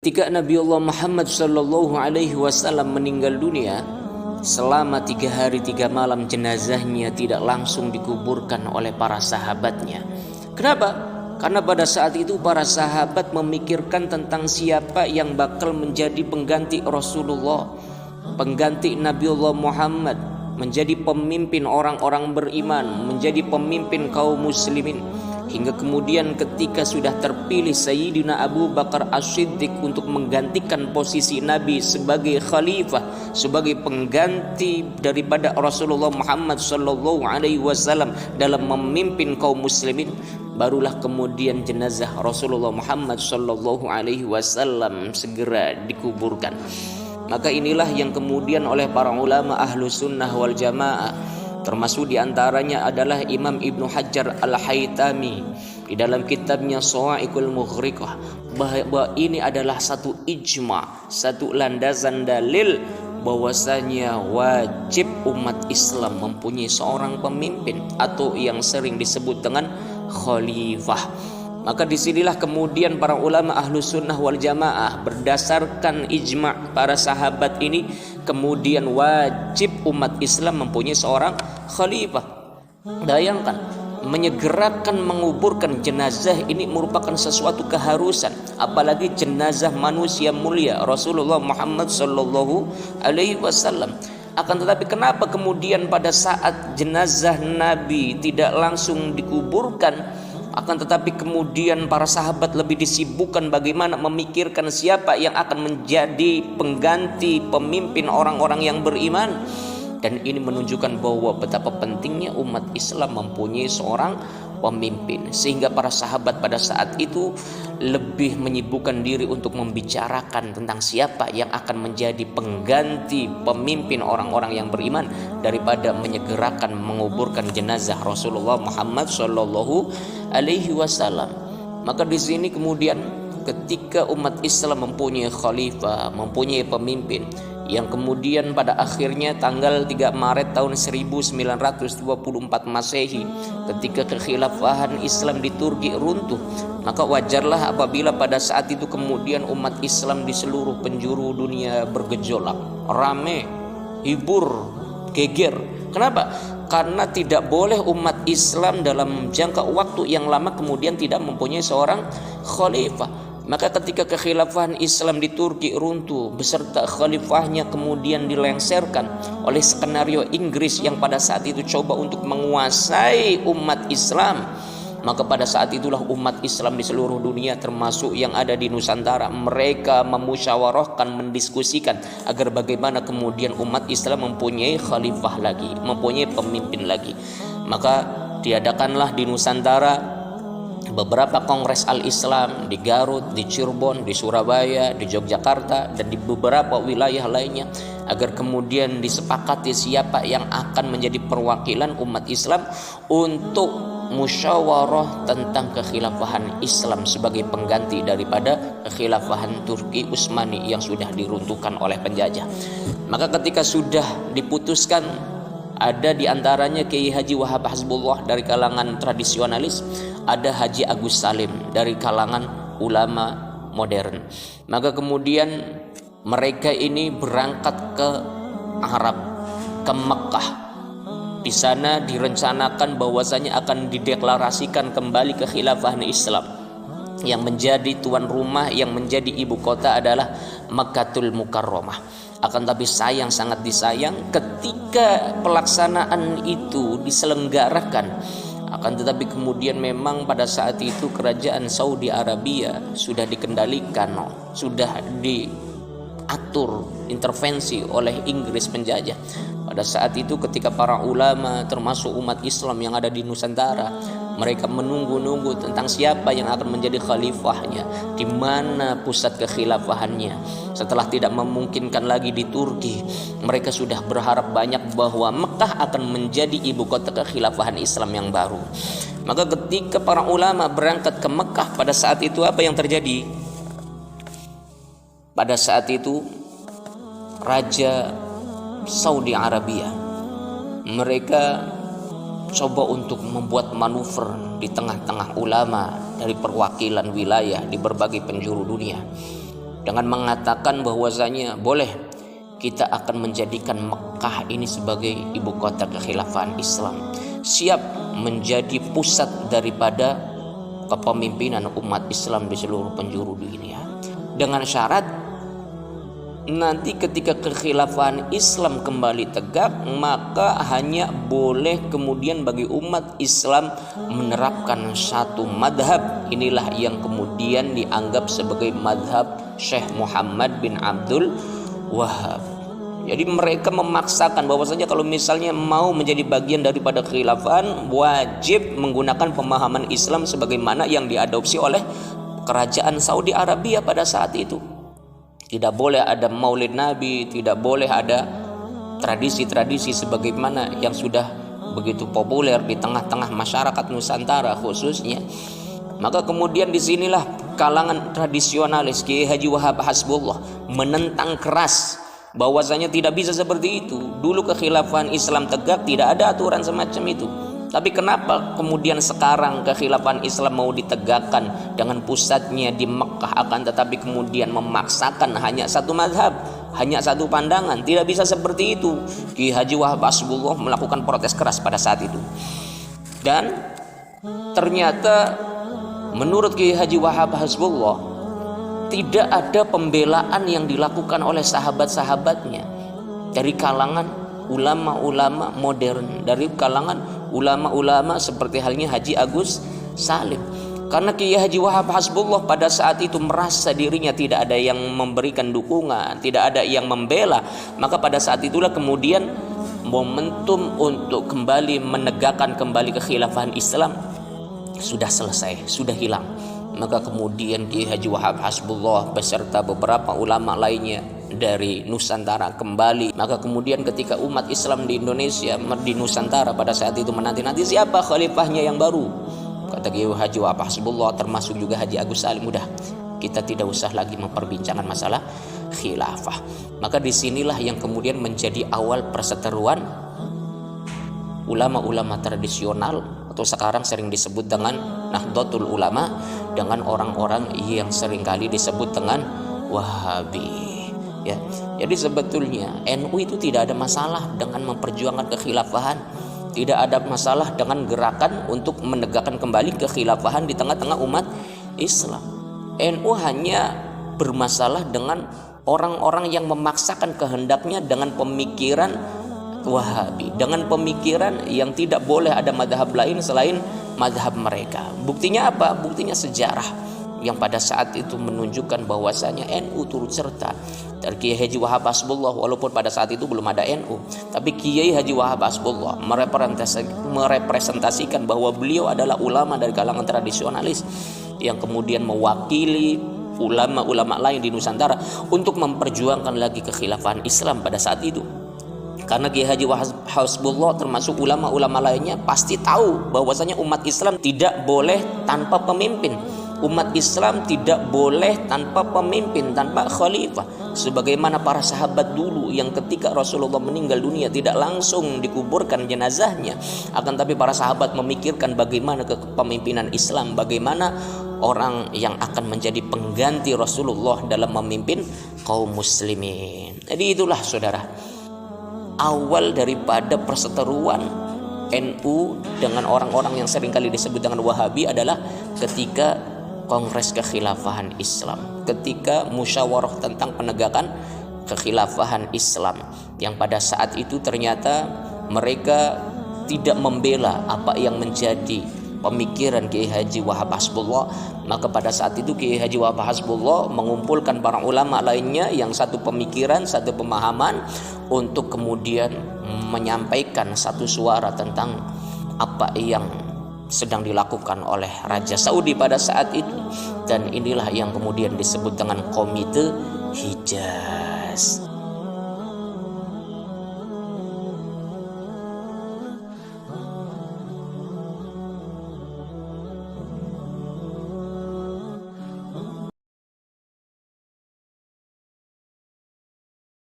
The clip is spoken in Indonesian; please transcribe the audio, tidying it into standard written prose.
Ketika Nabiullah Muhammad sallallahu alaihi wasallam meninggal dunia, selama 3 hari 3 malam jenazahnya tidak langsung dikuburkan oleh para sahabatnya. Kenapa? Karena pada saat itu para sahabat memikirkan tentang siapa yang bakal menjadi pengganti Rasulullah, pengganti Nabiullah Muhammad, menjadi pemimpin orang-orang beriman, menjadi pemimpin kaum muslimin. Hingga kemudian ketika sudah terpilih Sayyidina Abu Bakar As-Siddiq untuk menggantikan posisi Nabi sebagai khalifah, sebagai pengganti daripada Rasulullah Muhammad sallallahu alaihi wasallam dalam memimpin kaum muslimin, barulah kemudian jenazah Rasulullah Muhammad sallallahu alaihi wasallam segera dikuburkan. Maka inilah yang kemudian oleh para ulama ahlu sunnah wal jamaah, termasuk diantaranya adalah Imam Ibnu Hajar Al-Haytami di dalam kitabnya Shawa'iqul Mughriqah, bahwa ini adalah satu ijma, satu landasan dalil bahwasanya wajib umat Islam mempunyai seorang pemimpin atau yang sering disebut dengan khalifah. Maka disinilah kemudian para ulama ahlu sunnah wal jamaah berdasarkan ijma' para sahabat ini, kemudian wajib umat Islam mempunyai seorang khalifah. Bayangkan, menyegerakan menguburkan jenazah ini merupakan sesuatu keharusan, apalagi jenazah manusia mulia Rasulullah Muhammad sallallahu alaihi wasallam. Akan tetapi kenapa kemudian pada saat jenazah Nabi tidak langsung dikuburkan, akan tetapi kemudian para sahabat lebih disibukkan bagaimana memikirkan siapa yang akan menjadi pengganti pemimpin orang-orang yang beriman. Dan ini menunjukkan bahwa betapa pentingnya umat Islam mempunyai seorang pemimpin, sehingga para sahabat pada saat itu lebih menyibukkan diri untuk membicarakan tentang siapa yang akan menjadi pengganti pemimpin orang-orang yang beriman daripada menyegerakan menguburkan jenazah Rasulullah Muhammad sallallahu alaihi wasallam. Maka di sini kemudian ketika umat Islam mempunyai khalifah, mempunyai pemimpin, yang kemudian pada akhirnya tanggal 3 Maret tahun 1924 Masehi, ketika kekhilafahan Islam di Turki runtuh, maka wajarlah apabila pada saat itu kemudian umat Islam di seluruh penjuru dunia bergejolak, rame, hibur, geger. Kenapa? Karena tidak boleh umat Islam dalam jangka waktu yang lama kemudian tidak mempunyai seorang khalifah. Maka ketika kekhilafahan Islam di Turki runtuh beserta khalifahnya kemudian dilengserkan oleh skenario Inggris yang pada saat itu coba untuk menguasai umat Islam, maka pada saat itulah umat Islam di seluruh dunia termasuk yang ada di Nusantara, mereka memusyawarahkan, mendiskusikan agar bagaimana kemudian umat Islam mempunyai khalifah lagi, mempunyai pemimpin lagi. Maka diadakanlah di Nusantara beberapa kongres al-Islam di Garut, di Cirebon, di Surabaya, di Yogyakarta, dan di beberapa wilayah lainnya, agar kemudian disepakati siapa yang akan menjadi perwakilan umat Islam untuk musyawarah tentang kekhilafahan Islam sebagai pengganti daripada kekhilafahan Turki Utsmani yang sudah diruntuhkan oleh penjajah. Maka ketika sudah diputuskan, ada di antaranya Kiai Haji Wahab Hasbullah dari kalangan tradisionalis, ada Haji Agus Salim dari kalangan ulama modern. Maka kemudian mereka ini berangkat ke Arab, ke Mekah. Di sana direncanakan bahwasanya akan dideklarasikan kembali kekhilafahan Islam, yang menjadi tuan rumah, yang menjadi ibu kota adalah Makkatul Mukarramah. Akan tapi sayang, sangat disayang, ketika pelaksanaan itu diselenggarakan, akan tetapi kemudian memang pada saat itu kerajaan Saudi Arabia sudah dikendalikan, sudah diatur, intervensi oleh Inggris penjajah. Pada saat itu ketika para ulama termasuk umat Islam yang ada di Nusantara, mereka menunggu-nunggu tentang siapa yang akan menjadi khalifahnya, di mana pusat kekhilafahannya. Setelah tidak memungkinkan lagi di Turki, mereka sudah berharap banyak bahwa Mekah akan menjadi ibu kota kekhilafahan Islam yang baru. Maka ketika para ulama berangkat ke Mekah, pada saat itu apa yang terjadi? Pada saat itu Raja Saudi Arabia, mereka coba untuk membuat manuver di tengah-tengah ulama dari perwakilan wilayah di berbagai penjuru dunia. dengan mengatakan bahwasanya boleh kita akan menjadikan Mekah ini sebagai ibu kota kekhilafahan Islam, siap menjadi pusat daripada kepemimpinan umat Islam di seluruh penjuru dunia, dengan syarat nanti ketika kekhilafahan Islam kembali tegak, maka hanya boleh kemudian bagi umat Islam menerapkan satu madhab. Inilah yang kemudian dianggap sebagai madhab Syekh Muhammad bin Abdul Wahab. Jadi mereka memaksakan bahwasanya kalau misalnya mau menjadi bagian daripada kekhilafahan, wajib menggunakan pemahaman Islam sebagaimana yang diadopsi oleh kerajaan Saudi Arabia pada saat itu. Tidak boleh ada maulid Nabi, tidak boleh ada tradisi-tradisi sebagaimana yang sudah begitu populer di tengah-tengah masyarakat Nusantara khususnya. Maka kemudian disinilah kalangan tradisionalis Kiai Haji Wahab Hasbullah menentang keras bahwasanya tidak bisa seperti itu. Dulu kekhilafahan Islam tegak, tidak ada aturan semacam itu. Tapi kenapa kemudian sekarang kekhilafahan Islam mau ditegakkan dengan pusatnya di Mekah, akan tetapi kemudian memaksakan hanya satu mazhab, hanya satu pandangan? Tidak bisa seperti itu. Kiai Haji Wahab Hasbullah melakukan protes keras pada saat itu. Dan ternyata menurut Kiai Haji Wahab Hasbullah tidak ada pembelaan yang dilakukan oleh sahabat-sahabatnya dari kalangan ulama-ulama modern, dari kalangan ulama-ulama seperti halnya Haji Agus Salim. Karena Kiai Haji Wahab Hasbullah pada saat itu merasa dirinya tidak ada yang memberikan dukungan, tidak ada yang membela, maka pada saat itulah kemudian momentum untuk kembali menegakkan kembali kekhilafahan Islam sudah selesai, sudah hilang. Maka kemudian Kiai Haji Wahab Hasbullah beserta beberapa ulama lainnya dari Nusantara kembali. Maka kemudian ketika umat Islam di Indonesia, di Nusantara pada saat itu menanti-nanti siapa khalifahnya yang baru, kata Kiai Haji Wahab Hasbullah termasuk juga Haji Agus Salim, udah kita tidak usah lagi memperbincangkan masalah khilafah. Maka disinilah yang kemudian menjadi awal perseteruan ulama-ulama tradisional atau sekarang sering disebut dengan Nahdlatul Ulama dengan orang-orang yang seringkali disebut dengan Wahabi. Ya, jadi sebetulnya NU itu tidak ada masalah dengan memperjuangkan kekhilafahan, tidak ada masalah dengan gerakan untuk menegakkan kembali kekhilafahan di tengah-tengah umat Islam. NU hanya bermasalah dengan orang-orang yang memaksakan kehendaknya dengan pemikiran Wahabi, dengan pemikiran yang tidak boleh ada madhab lain selain madhab mereka. Buktinya apa? Buktinya sejarah yang pada saat itu menunjukkan bahwasanya NU turut serta. Dari Kiai Haji Wahab Hasbullah, walaupun pada saat itu belum ada NU, tapi Kiai Haji Wahab Hasbullah merepresentasikan bahwa beliau adalah ulama dari kalangan tradisionalis yang kemudian mewakili ulama-ulama lain di Nusantara untuk memperjuangkan lagi kekhilafahan Islam pada saat itu. Karena Kiai Haji Wahab Hasbullah termasuk ulama-ulama lainnya pasti tahu bahwasanya umat Islam tidak boleh tanpa pemimpin. Umat Islam tidak boleh tanpa pemimpin, tanpa khalifah. Sebagaimana para sahabat dulu yang ketika Rasulullah meninggal dunia tidak langsung dikuburkan jenazahnya, akan tapi para sahabat memikirkan bagaimana kepemimpinan Islam, bagaimana orang yang akan menjadi pengganti Rasulullah dalam memimpin kaum muslimin. Jadi itulah saudara, awal daripada perseteruan NU dengan orang-orang yang seringkali disebut dengan Wahabi adalah ketika Kongres Kekhilafahan Islam, ketika musyawarah tentang penegakan kekhilafahan Islam, yang pada saat itu ternyata mereka tidak membela apa yang menjadi pemikiran Kiai Haji Wahab Hasbullah. Maka pada saat itu Kiai Haji Wahab Hasbullah mengumpulkan para ulama lainnya yang satu pemikiran, satu pemahaman, untuk kemudian menyampaikan satu suara tentang apa yang sedang dilakukan oleh Raja Saudi pada saat itu. Dan inilah yang kemudian disebut dengan Komite Hijaz.